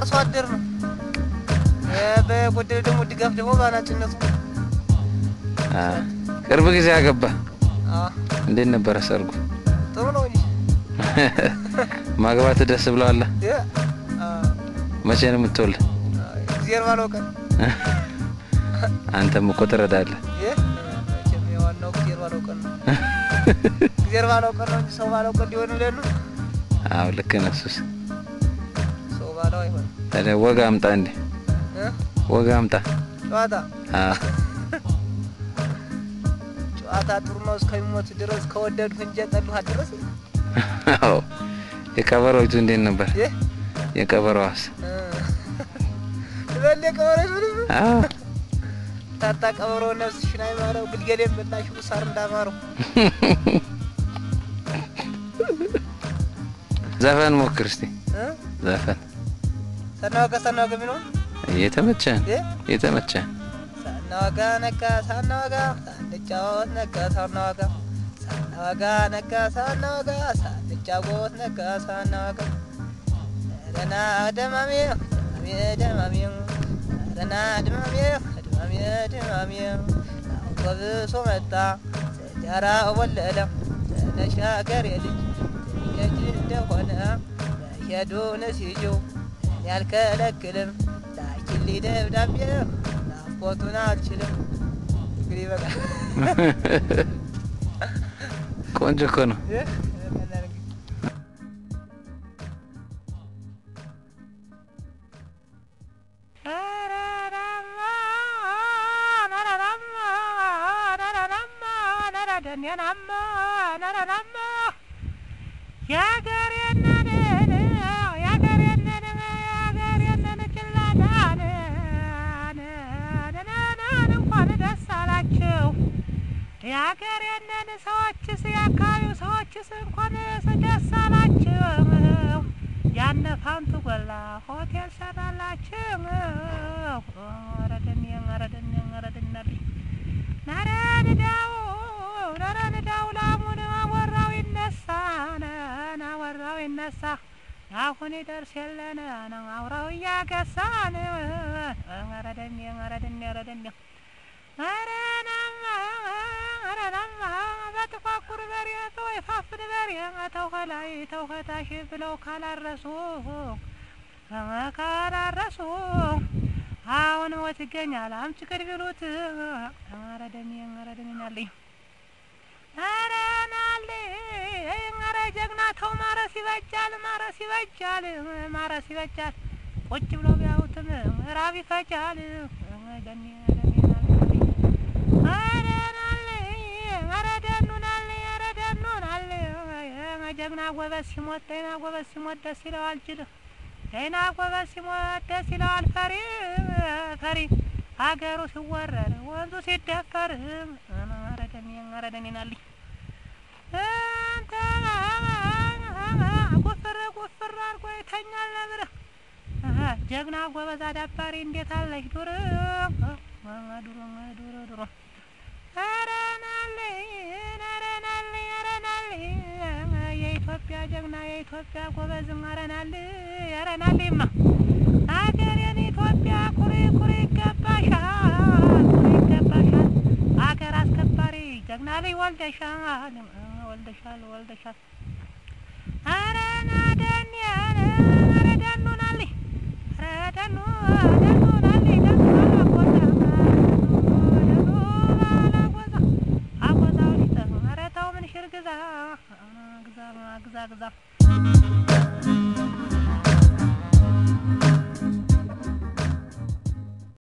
አርሶ አደር ነው በጎደል ደግሞ ድጋፍ ደግሞ ባናጭነቱ ቅርብ ጊዜ አገባ እንዴት ነበር ሰርጉ ጥሩ ነው እንጂ ማግባት ደስ ብሏል መቼ ነው የምትወልድ እግዚአብሔር ባለው ቀን አንተም እኮ ትረዳለህ መቼም የዋናው እግዚአብሔር ባለው ቀን እግዚአብሔር ባለው ቀን ነው እንጂ ሰው ባለው ቀን ሊሆን ይላሉ አው ልክ ነው እሱስ ሰው ባለው አይሆን ታዲያ ወጋ አምጣ እንዴ ወጋ አምጣ ጨዋታ ጨዋታ ጥሩ ነው እስከሚሞት ድረስ ከወደድኩ እንጂ ጠሉህ ድረስ አው የከበሮይቱ እንዴት ነበር የከበሮዋስ ለለቀወረሽ አዎ ታታ ቀበሮ ነፍስሽን አይማረው ግልገሌም በላሽ ሳር እንዳማረው ዘፈን ሞክር እስቲ ዘፈን ሰናወጋ ቢኖር የተመቸን ሰናወጋ ነካ ሰናወጋ ሳንጫወት ነካ ሰናወጋ ሳንጫወት ነካ ሰናወጋ ረና ደማሜ ረና ደማሜ ወብሶ መጣ ሰጃራ ወለለ ተነሻገር የልጅ የጅ እንደሆነ ሄዶን ሲጆ ያልከለክልም ላኪሊ ደብዳቤ ናፍቆቱን አልችልም እንግዲህ በቃ ቆንጆ እኮ ነው ያገሬነን ሰዎችስ ያካዩ ሰዎችስ እንኳን ሰደሳላችሁ ያነፋንቱ ጎላ ሆቴል ሰራላችሁ ረደን ናረዳው ላሙን አወራው ይነሳ አሁን ይደርስ የለን አውራው ያገሳን ረደን አረናማ በተቋቁር በሬ ተወይፋፍን በሬ ተውኸላይ ተውኸታሽ ብለው ካላረሱ አሁን ሞት ይገኛል አምጪ ቅድቢሉት ረደኛለኝ አረ ጀግና ተው ማረስ ይበጃል ቁጭ ብሎ ቢያዩትም ራብ ይፈጃል ጀግና ጎበዝ ሲሞት ደስ ይለዋል ጅል ደህና ጎበዝ ሲሞት ደስ ይለዋል ፈሪ አገሩ ሲወረር ወንዙ ሲደፈር ረደኔናልኝ አንተ ጉፍር አርጎ ይተኛል ነብር ጀግና ጎበዝ አዳባሪ እንዴት አለሽ ዱር የኢትዮጵያ ጀግና የኢትዮጵያ ጎበዝ አረናልማ አገሬን ኢትዮጵያ ኩሪ ይገባሻል አገር አስከባሪ ጀግና ላይ ወልደሻል አረደኑናልኝ ግዛ